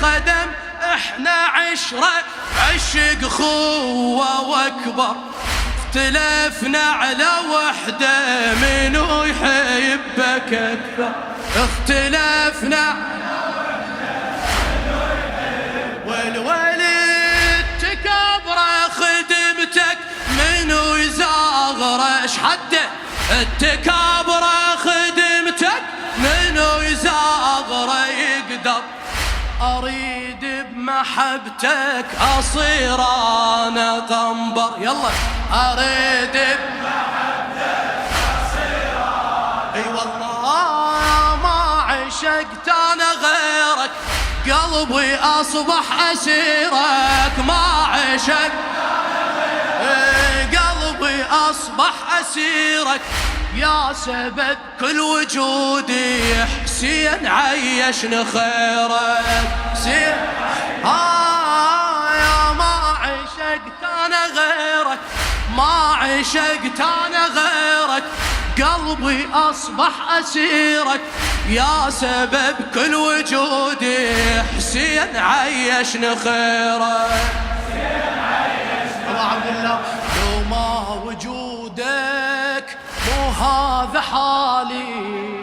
خدم احنا عشرة عشق خوة واكبر، اختلفنا على وحدة منو يحبك اكثر، اختلفنا على وحدة منو يحبك، والولد تكبره خدمتك منو يزاغره، ايش حده التكابره خدمتك منو يزاغره يقدر، اريد بمحبتك اصير انا قنبر، يلا اريد بمحبتك اصير انا، اي والله ما عشقت انا غيرك، قلبي اصبح اسيرك، ما عشقت انا غيرك، قلبي اصبح اسيرك، يا سبب كل وجودي حسين عيشني خيرك، حسين يا ما عشقت انا غيرك، ما عشقت انا غيرك، قلبي اصبح اسيرك، يا سبب كل وجودي حسين عيشني خيرك، حسين عيشني ابو عبد الله، لو ما وجودك مو هذا حالي،